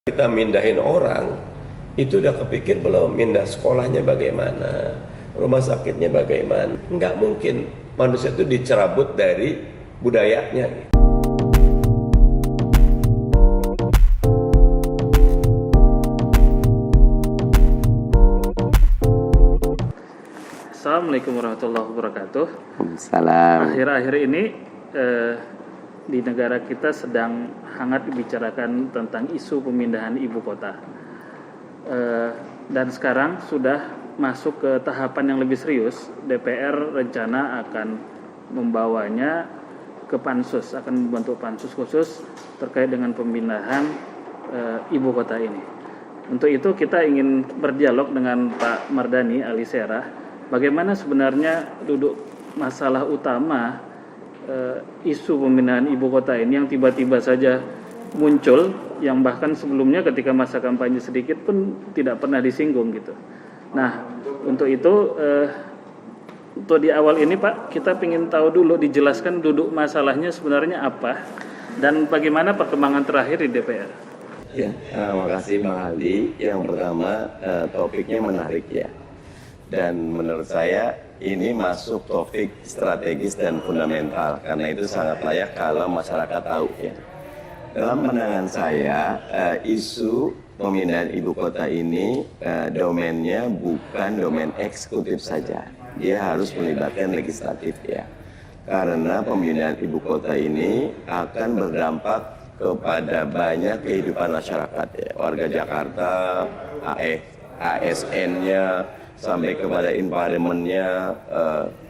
Kita mindahin orang, itu udah kepikir belum? Mindah sekolahnya bagaimana, rumah sakitnya bagaimana? Nggak mungkin manusia itu dicerabut dari budayanya. Assalamualaikum warahmatullahi wabarakatuh. Salam. Akhir-akhir ini di negara kita sedang hangat dibicarakan tentang isu pemindahan ibu kota. Dan sekarang sudah masuk ke tahapan yang lebih serius. DPR rencana akan membawanya ke pansus, akan membentuk pansus khusus terkait dengan pemindahan ibu kota ini. Untuk itu kita ingin berdialog dengan Pak Mardhani Alisera. Bagaimana sebenarnya duduk masalah utama isu pemindahan ibu kota ini yang tiba-tiba saja muncul, yang bahkan sebelumnya ketika masa kampanye sedikit pun tidak pernah disinggung gitu. Nah, untuk itu untuk di awal ini Pak, kita ingin tahu dulu, dijelaskan duduk masalahnya sebenarnya apa dan bagaimana perkembangan terakhir di DPR. Ya, terima kasih Bang Aldi. Yang pertama, topiknya menarik ya. Dan menurut saya ini masuk topik strategis dan fundamental, karena itu sangat layak kalau masyarakat tahu ya. Dalam pandangan saya, isu pemindahan ibu kota ini domainnya bukan domain eksekutif saja. Dia harus melibatkan legislatif ya. Karena pemindahan ibu kota ini akan berdampak kepada banyak kehidupan masyarakat ya. Warga Jakarta, ASN-nya, sampai kepada environment-nya,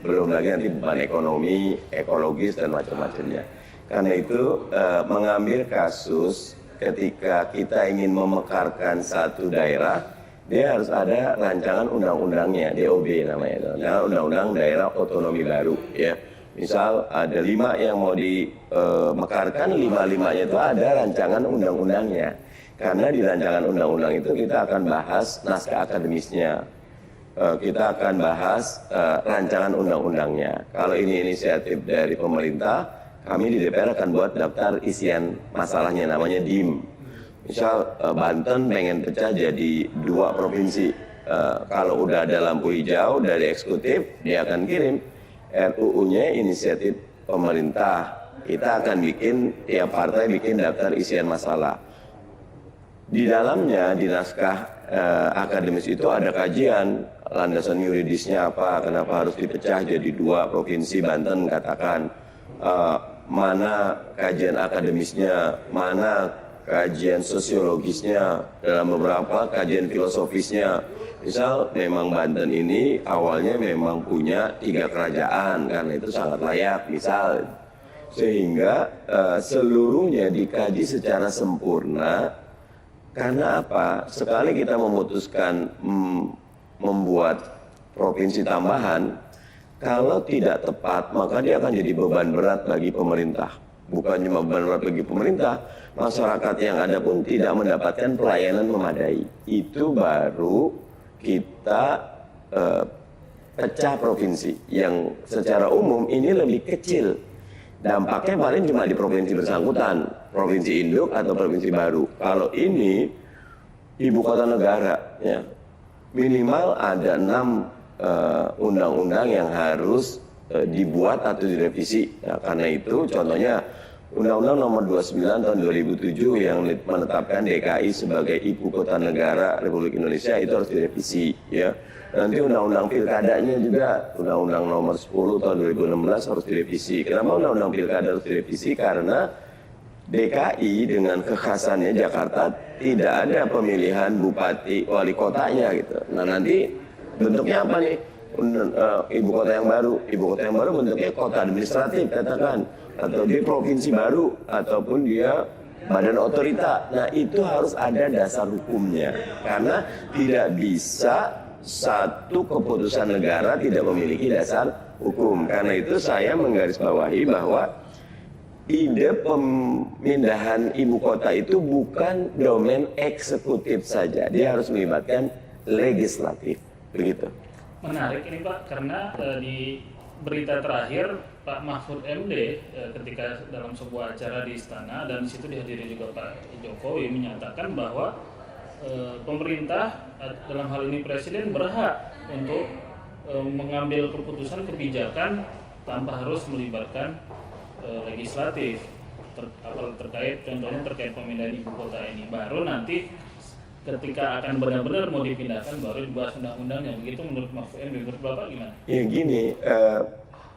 belum lagi nanti beban ekonomi, ekologis, dan macam-macamnya. Karena itu, mengambil kasus ketika kita ingin memekarkan satu daerah, dia harus ada rancangan undang-undangnya, DOB namanya, Undang-Undang Daerah Otonomi Baru. Ya. Misal ada 5 yang mau dimekarkan, 5-5-nya itu ada rancangan undang-undangnya. Karena di rancangan undang-undang itu kita akan bahas naskah akademisnya. Kita akan bahas rancangan undang-undangnya. Kalau ini inisiatif dari pemerintah, kami di DPR akan buat daftar isian masalahnya, namanya DIM. Misal Banten pengen pecah jadi 2 provinsi. Kalau udah ada lampu hijau dari eksekutif, dia akan kirim RUU-nya inisiatif pemerintah. Kita akan bikin, tiap partai bikin daftar isian masalah. Di dalamnya, di naskah akademis itu ada kajian landasan yuridisnya apa, kenapa harus dipecah jadi 2 provinsi. Banten katakan mana kajian akademisnya, mana kajian sosiologisnya, dalam beberapa kajian filosofisnya. Misal memang Banten ini awalnya memang punya 3 kerajaan, karena itu sangat layak misal, sehingga seluruhnya dikaji secara sempurna. Karena apa? Sekali kita memutuskan membuat provinsi tambahan, kalau tidak tepat, maka dia akan jadi beban berat bagi pemerintah. Bukan cuma beban berat bagi pemerintah, masyarakat yang ada pun tidak mendapatkan pelayanan memadai. Itu baru kita pecah provinsi, yang secara umum ini lebih kecil. Dampaknya paling cuma di provinsi bersangkutan, provinsi induk atau provinsi baru. Kalau ini ibu kota negara, ya, minimal ada 6 undang-undang yang harus dibuat atau direvisi. Nah, karena itu contohnya Undang-Undang Nomor 29 tahun 2007 yang menetapkan DKI sebagai ibu kota negara Republik Indonesia itu harus direvisi. Ya. Nanti undang-undang pilkadanya juga, Undang-Undang Nomor 10 tahun 2016 harus direvisi. Kenapa undang-undang pilkada harus direvisi? Karena DKI dengan kekhasannya Jakarta tidak ada pemilihan bupati wali kotanya gitu. Nah nanti bentuknya apa nih? Ibu kota yang baru. Ibu kota yang baru bentuknya kota administratif katakan, atau dia provinsi baru, ataupun dia badan otorita. Nah itu harus ada dasar hukumnya, karena tidak bisa satu keputusan negara tidak memiliki dasar hukum. Karena itu saya menggarisbawahi bahwa ide pemindahan ibu kota itu bukan domain eksekutif saja, dia harus melibatkan legislatif, begitu. Menarik ini Pak, karena di berita terakhir Pak Mahfud MD ketika dalam sebuah acara di istana, dan di situ dihadiri juga Pak Jokowi, menyatakan bahwa pemerintah dalam hal ini presiden berhak untuk mengambil keputusan kebijakan tanpa harus melibatkan legislatif terkait contohnya terkait pemindahan ibu kota ini. Baru nanti ketika akan benar-benar mau dipindahkan baru dibahas undang-undangnya. Begitu menurut Mahfud MD. Menurut Bapak gimana? Ya gini,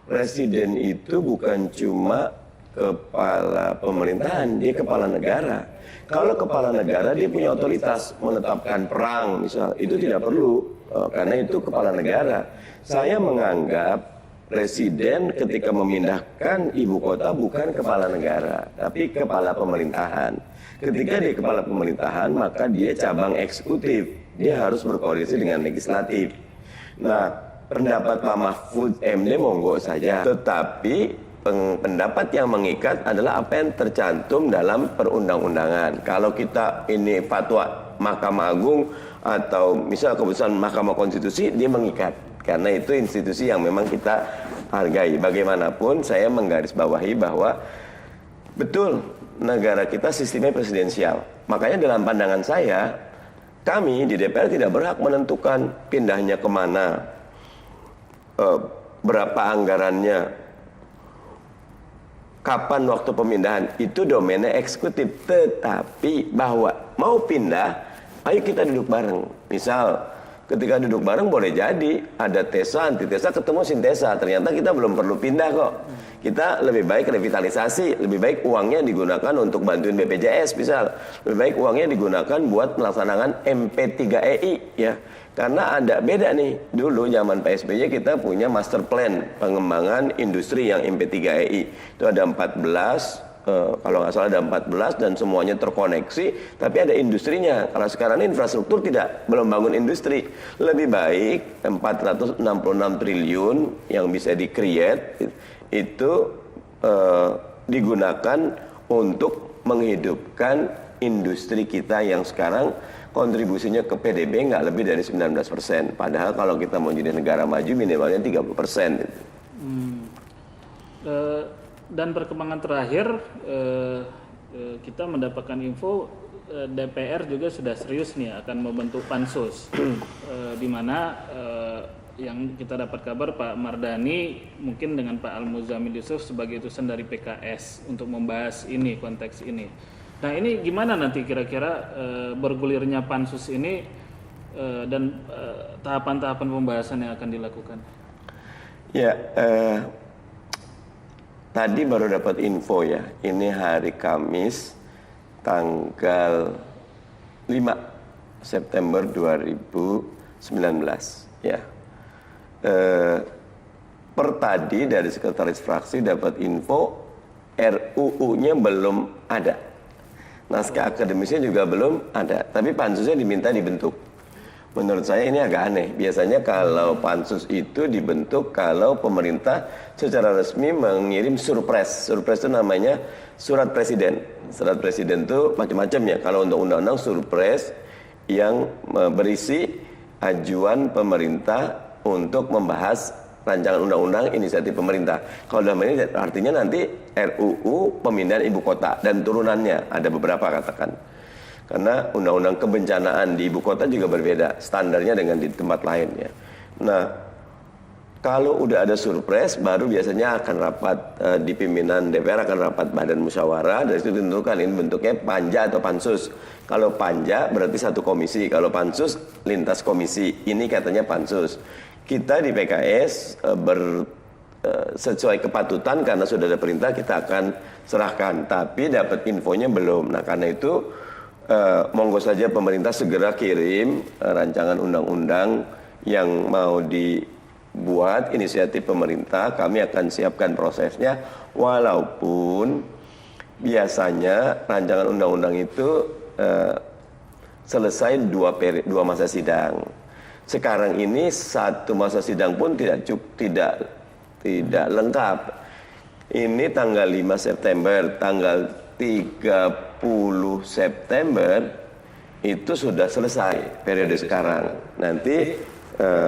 presiden itu bukan cuma kepala pemerintahan, dia kepala negara. Kalau kepala negara dia punya otoritas menetapkan perang misal, itu tidak perlu karena itu kepala negara. Saya menganggap presiden ketika memindahkan ibu kota bukan kepala negara, tapi kepala pemerintahan. Ketika dia kepala pemerintahan, maka dia cabang eksekutif. Dia harus berkoordinasi dengan legislatif. Nah, pendapat Pak Mahfud MD monggo saja. Tetapi pendapat yang mengikat adalah apa yang tercantum dalam perundang-undangan. Kalau kita ini fatwa Mahkamah Agung atau misal keputusan Mahkamah Konstitusi, dia mengikat. Karena itu institusi yang memang kita hargai. Bagaimanapun saya menggarisbawahi bahwa betul negara kita sistemnya presidensial. Makanya dalam pandangan saya, kami di DPR tidak berhak menentukan pindahnya kemana, berapa anggarannya, kapan waktu pemindahan. Itu domainnya eksekutif. Tetapi bahwa mau pindah, ayo kita duduk bareng. Misal ketika duduk bareng boleh jadi ada tesa, antitesa, ketemu sintesa. Ternyata kita belum perlu pindah kok. Kita lebih baik revitalisasi, lebih baik uangnya digunakan untuk bantuin BPJS misal. Lebih baik uangnya digunakan buat melaksanakan MP3EI ya. Karena ada beda nih. Dulu zaman PSBY kita punya master plan pengembangan industri yang MP3EI. Itu ada 14 kalau nggak salah ada 14 dan semuanya terkoneksi, tapi ada industrinya. Kalau sekarang ini infrastruktur belum bangun industri. Lebih baik 466 triliun yang bisa di-create itu digunakan untuk menghidupkan industri kita yang sekarang kontribusinya ke PDB nggak lebih dari 19%. Padahal kalau kita mau jadi negara maju minimalnya 30%. Dan perkembangan terakhir kita mendapatkan info DPR juga sudah serius nih akan membentuk pansus di mana yang kita dapat kabar Pak Mardhani mungkin dengan Pak Al-Muzamil Yusuf sebagai utusan dari PKS untuk membahas ini, konteks ini. Nah ini gimana nanti kira-kira bergulirnya pansus ini dan tahapan-tahapan pembahasan yang akan dilakukan? Ya, tadi baru dapat info ya, ini hari Kamis tanggal 5 September 2019 ya. Per tadi dari sekretaris fraksi dapat info RUU-nya belum ada. Naskah akademisnya juga belum ada, tapi pansusnya diminta dibentuk. Menurut saya ini agak aneh. Biasanya kalau pansus itu dibentuk kalau pemerintah secara resmi mengirim surpres. Surpres itu namanya surat presiden. Surat presiden itu macam-macam ya. Kalau untuk undang-undang surpres yang berisi ajuan pemerintah untuk membahas rancangan undang-undang inisiatif pemerintah. Kalau dalam ini artinya nanti RUU pemindahan ibu kota dan turunannya. Ada beberapa katakan. Karena undang-undang kebencanaan di ibu kota juga berbeda standarnya dengan di tempat lain ya. Nah, kalau udah ada surpres baru biasanya akan rapat di pimpinan DPR akan rapat badan musyawarah, dari situ ditentukan ini bentuknya panja atau pansus. Kalau panja berarti satu komisi, kalau pansus lintas komisi. Ini katanya pansus. Kita di PKS sesuai kepatutan karena sudah ada perintah kita akan serahkan, tapi dapat infonya belum. Nah, karena itu monggo saja pemerintah segera kirim rancangan undang-undang yang mau dibuat inisiatif pemerintah. Kami akan siapkan prosesnya, walaupun biasanya rancangan undang-undang itu selesai dua masa sidang. Sekarang ini satu masa sidang pun tidak lengkap. Ini tanggal 5 September, tanggal 30 September itu sudah selesai periode sekarang. Nanti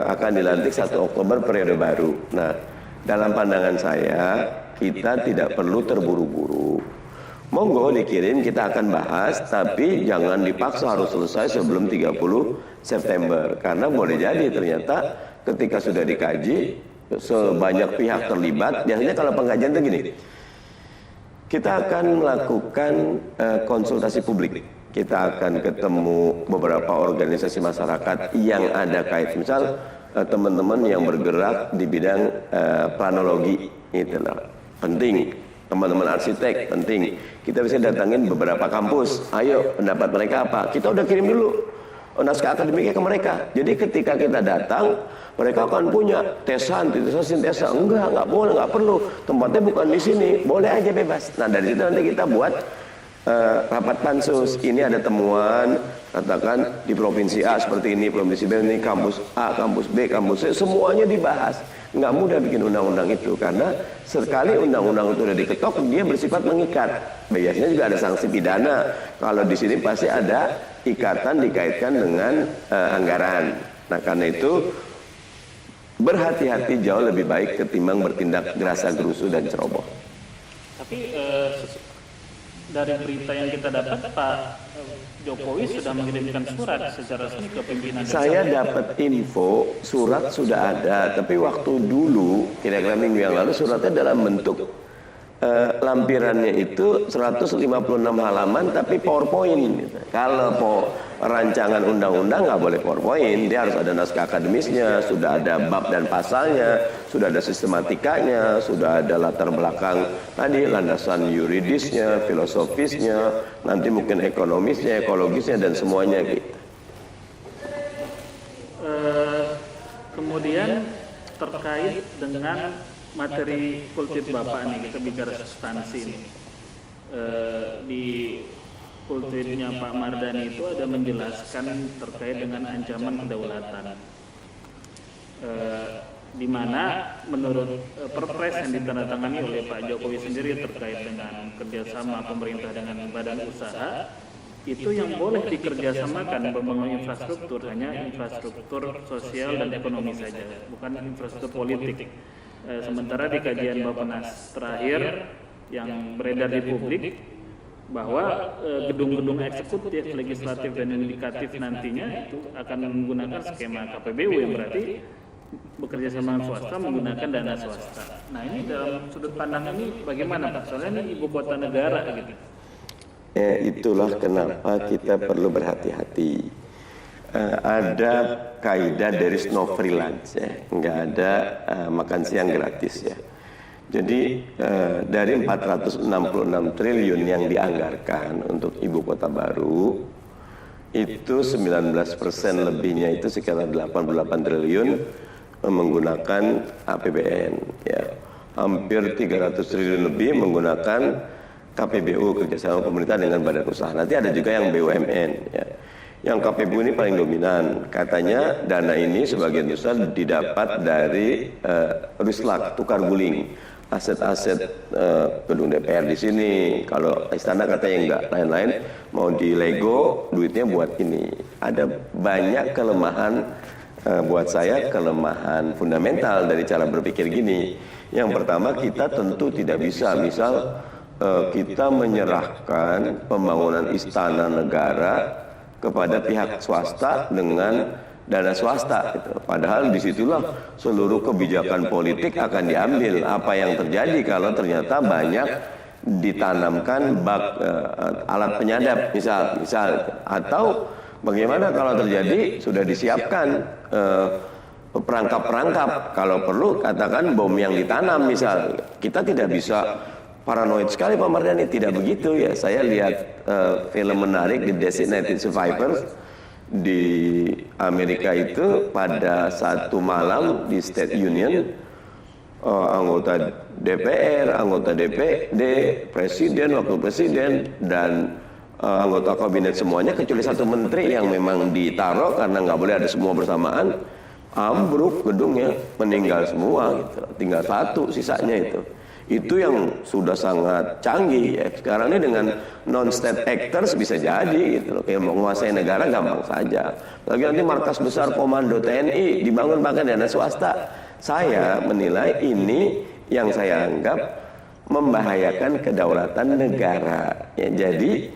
akan dilantik 1 Oktober periode baru. Nah, dalam pandangan saya kita tidak perlu terburu-buru. Monggo dikirim, kita akan bahas, tapi jangan dipaksa harus selesai sebelum 30 September. Karena boleh jadi ternyata ketika sudah dikaji, sebanyak pihak terlibat. Biasanya kalau pengkajian itu gini, kita akan melakukan konsultasi publik. Kita akan ketemu beberapa organisasi masyarakat yang ada kait, misal teman-teman yang bergerak di bidang planologi, itulah penting. Teman-teman arsitek penting. Kita bisa datangin beberapa kampus. Ayo, pendapat mereka apa? Kita udah kirim dulu naskah akademiknya ke mereka. Jadi ketika kita datang, mereka akan punya tesan, sintesa. Enggak boleh, enggak perlu. Tempatnya bukan di sini. Boleh aja bebas. Nah, dari situ nanti kita buat rapat pansus. Ini ada temuan, katakan di provinsi A seperti ini, provinsi B ini, kampus A, kampus B, kampus C, semuanya dibahas. Nggak mudah bikin undang-undang itu, karena sekali undang-undang itu udah diketok, dia bersifat mengikat. Biasanya juga ada sanksi pidana. Kalau di sini pasti ada ikatan dikaitkan dengan anggaran. Nah, karena itu berhati-hati jauh lebih baik ketimbang bertindak gerasa gerusu dan ceroboh. Tapi dari berita yang kita dapat, Pak Jokowi sudah mengirimkan surat secara resmi ke pimpinan. Saya dapat info surat sudah ada, tapi waktu dulu kira-kira minggu yang lalu suratnya dalam bentuk lampirannya itu 156 halaman tapi PowerPoint. Kalau rancangan undang-undang nggak boleh PowerPoint, dia harus ada naskah akademisnya, sudah ada bab dan pasalnya, sudah ada sistematikanya, sudah ada latar belakang tadi, landasan yuridisnya, filosofisnya, nanti mungkin ekonomisnya, ekologisnya, dan semuanya gitu. Kemudian terkait dengan materi kultif Bapak nih, kita bicara substansi nih. Di kultifnya Pak Mardhani itu ada menjelaskan terkait dengan ancaman kedaulatan. Di mana menurut perpres yang ditandatangani oleh Pak Jokowi sendiri terkait dengan kerjasama pemerintah dengan badan usaha, itu yang boleh dikerjasamakan membangun infrastruktur hanya infrastruktur sosial dan ekonomi saja, bukan infrastruktur politik. Sementara di kajian Bappenas terakhir yang beredar di publik bahwa gedung-gedung eksekutif, legislatif, dan yudikatif nantinya itu akan menggunakan skema KPBU, yang berarti bekerja sama swasta menggunakan dana swasta. Nah, ini dalam sudut pandang ini bagaimana Pak? Soalnya ini ibu kota negara gitu. Itulah kenapa kita perlu berhati-hati. Ada kaidah there is no free lunch, ya. Nggak ada makan siang gratis, ya. Jadi dari 466 triliun yang dianggarkan untuk ibu kota baru, itu 19% lebihnya itu sekitar 88 triliun menggunakan APBN, ya. Hampir 300 triliun lebih menggunakan KPBU, kerjasama pemerintah dengan badan usaha. Nanti ada juga yang BUMN, ya. Yang KPBU ini paling dominan. Katanya dana ini sebagian besar didapat dari Ruslak, tukar guling. Aset-aset gedung DPR di sini. Kalau istana katanya enggak, lain-lain mau di Lego, duitnya buat ini. Ada banyak kelemahan, buat saya kelemahan fundamental dari cara berpikir gini. Yang pertama, kita tentu tidak bisa, misal kita menyerahkan pembangunan istana negara kepada pihak swasta dengan dana swasta gitu. Padahal disitulah seluruh kebijakan politik akan diambil. Apa yang terjadi kalau ternyata banyak ditanamkan alat penyadap misal atau bagaimana kalau terjadi sudah disiapkan perangkap-perangkap, kalau perlu katakan bom yang ditanam misal. Kita tidak bisa paranoid sekali Pak Mardhani, tidak begitu, ya. Saya lihat film menarik di Designated Survivors di Amerika itu pada satu malam di State Union, anggota DPR, anggota DPD, presiden, wakil presiden, dan anggota kabinet semuanya kecuali satu menteri yang memang ditaruh karena nggak boleh ada semua bersamaan, ambruk gedungnya, meninggal semua gitu. Tinggal satu sisanya itu. Itu yang sudah sangat canggih, ya. Sekarang ini dengan non-state actors bisa jadi gitu loh. Kayak menguasai negara gampang saja. Lagi nanti markas besar komando TNI dibangun pakai dana swasta. saya menilai ini yang saya anggap membahayakan kedaulatan negara. Ya, jadi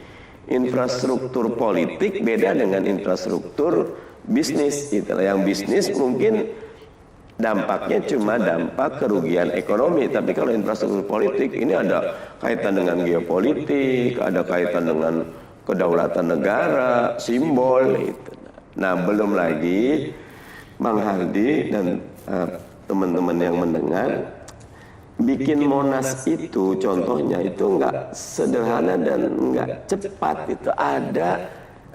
infrastruktur politik beda dengan infrastruktur bisnis. Itulah yang bisnis mungkin dampaknya cuma dampak kerugian ekonomi, tapi kalau infrastruktur politik ini ada kaitan dengan geopolitik, ada kaitan dengan kedaulatan negara, simbol itu. Nah, belum lagi Bang Hardi dan teman-teman yang mendengar, bikin Monas itu contohnya itu enggak sederhana dan enggak cepat. Itu ada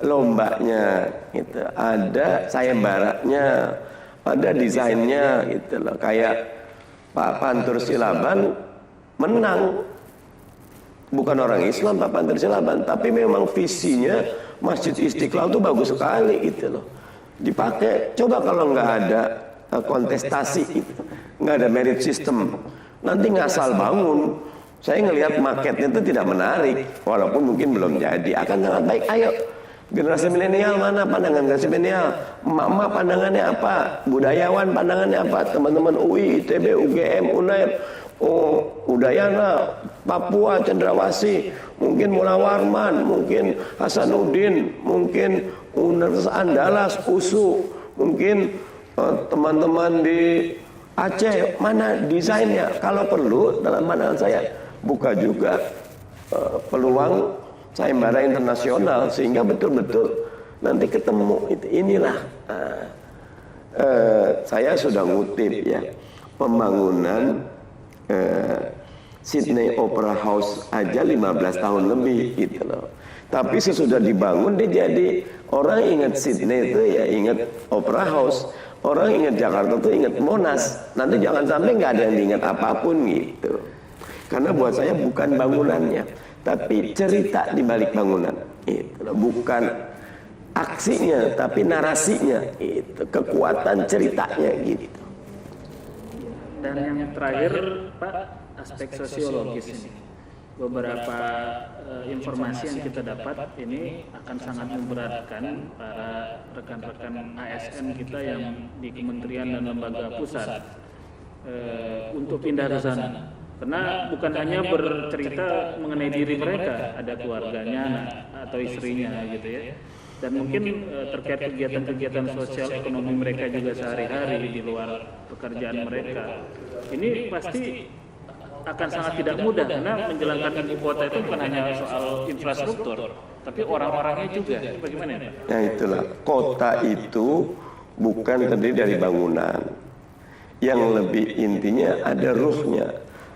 lombanya, gitu, ada sayembaranya, ada desainnya, gitu loh. Kayak Pak Pantur Silaban menang, bukan orang Islam Pak Pantur Silaban, tapi memang visinya Masjid Istiqlal itu bagus sekali, gitu loh. Dipakai. Coba kalau nggak ada kontestasi, gitu, nggak ada merit system, nanti ngasal bangun. Saya ngelihat marketnya itu tidak menarik, walaupun mungkin belum jadi. Akan sangat baik. Ayo, generasi milenial mana pandangan generasi milenial? Emak-emak pandangannya apa? Budayawan pandangannya apa? Teman-teman UI, ITB, UGM, UNAIR, Udayana, Papua, Cendrawasih, mungkin Mula Warman, mungkin Hasanuddin, mungkin Universitas Andalas, USU, mungkin teman-teman di Aceh, mana desainnya? Kalau perlu, dalam pandangan saya, buka juga peluang sayembara internasional sehingga betul-betul nanti ketemu. Inilah saya sudah ngutip ya, pembangunan Sydney Opera House aja 15 tahun lebih, gitu loh. Tapi sesudah dibangun dia jadi orang ingat Sydney itu ya ingat Opera House. Orang ingat Jakarta tuh ingat Monas. Nanti jangan sampai nggak ada yang diingat apapun, gitu. Karena buat saya bukan bangunannya, tapi cerita di balik bangunan. Itu bukan aksinya, tapi narasinya. Itu kekuatan ceritanya, gitu. Dan yang terakhir, Pak, aspek sosiologis ini. Beberapa informasi yang kita dapat ini akan sangat memberatkan para rekan-rekan ASN kita yang di kementerian dan lembaga pusat untuk pindah ke sana. Karena bukan hanya bercerita mengenai diri mereka, ada keluarganya atau istrinya, gitu ya. Dan mungkin terkait kegiatan-kegiatan sosial ekonomi mereka juga sehari-hari di luar pekerjaan mereka. Ini pasti akan sangat tidak mudah karena menjalankan ibu kota itu bukan hanya soal infrastruktur, tapi orang-orangnya juga. Bagaimana ya? Nah, itulah, kota itu bukan terdiri dari bangunan. Yang lebih intinya ada ruhnya,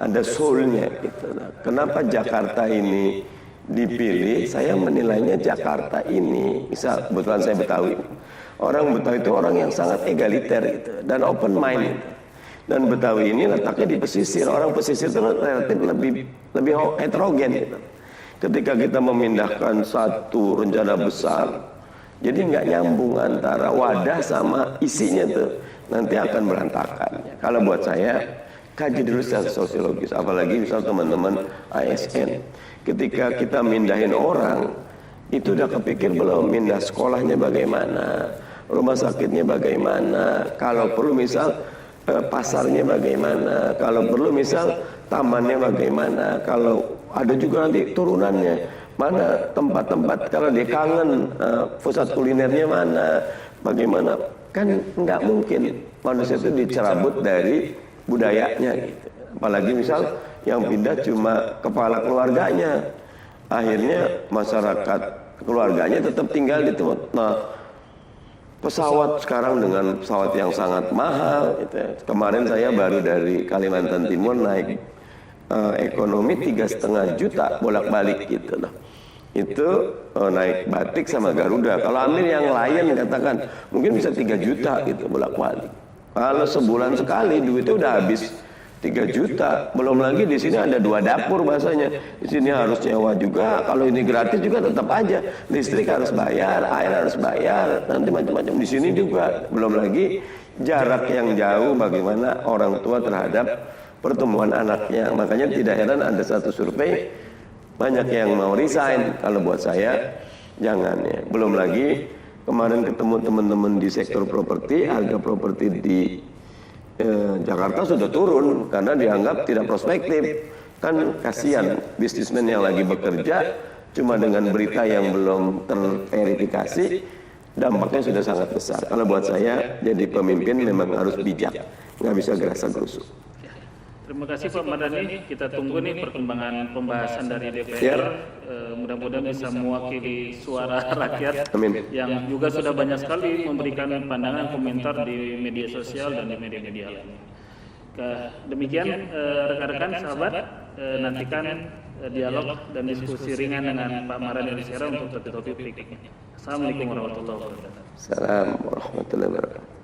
ada soulnya, gitu. Kenapa Jakarta ini dipilih? Saya menilainya Jakarta ini, misal kebetulan saya Betawi. Orang Betawi itu orang yang sangat egaliter, gitu, dan open mind, gitu. Dan Betawi ini letaknya di pesisir. Orang pesisir itu relatif lebih heterogen, gitu. Ketika kita memindahkan satu rencana besar, jadi nggak nyambung antara wadah sama isinya tuh, nanti akan berantakan. Kalau buat saya, kaji dulu secara sosiologis. Apalagi misal teman-teman ASN, ketika kita mindahin orang, itu udah kepikir belum mindah sekolahnya bagaimana, rumah sakitnya bagaimana, kalau perlu misal pasarnya bagaimana, kalau perlu misal tamannya bagaimana, kalau ada juga nanti turunannya mana tempat-tempat kalau dia kangen pusat kulinernya mana, bagaimana. Kan nggak mungkin manusia itu dicerabut dari budayanya, gitu. Apalagi misal yang pindah cuma kepala keluarganya, akhirnya masyarakat keluarganya tetap tinggal di tempat. Nah, pesawat sekarang dengan pesawat yang sangat mahal, gitu. Kemarin saya baru dari Kalimantan Timur naik ekonomi 3,5 juta bolak-balik, gitu loh. Itu naik batik sama Garuda. Kalau ambil yang lain katakan mungkin bisa 3 juta gitu bolak-balik. Kalau sebulan sekali duitnya udah habis 3 juta. Belum lagi di sini ada 2 dapur bahasanya. Di sini harus nyewa juga. Kalau ini gratis juga tetap aja. Listrik harus bayar, air harus bayar, nanti macam-macam. Di sini juga. Belum lagi jarak yang jauh bagaimana orang tua terhadap pertumbuhan anaknya. Makanya tidak heran ada satu survei banyak yang mau resign. Kalau buat saya jangan ya. Belum lagi kemarin ketemu teman-teman di sektor properti, harga properti di Jakarta sudah turun karena dianggap tidak prospektif. Kan kasihan bisnismen yang lagi bekerja cuma dengan berita yang belum terverifikasi, dampaknya sudah sangat besar. Karena buat saya jadi pemimpin memang harus bijak, nggak bisa gerasa gerusuk. Terima kasih Pak Mardhani. Kita tunggu nih perkembangan pembahasan dari DPR. Mudah-mudahan bisa mewakili suara rakyat. Amin. Yang juga sudah banyak sekali memberikan pandangan komentar di media sosial dan di media-media lainnya. Demikian rekan-rekan sahabat, nantikan dialog dan diskusi ringan dengan Pak Mardhani Alisera untuk topik-topik berikutnya. Assalamualaikum warahmatullahi wabarakatuh. Assalamualaikum warahmatullahi wabarakatuh.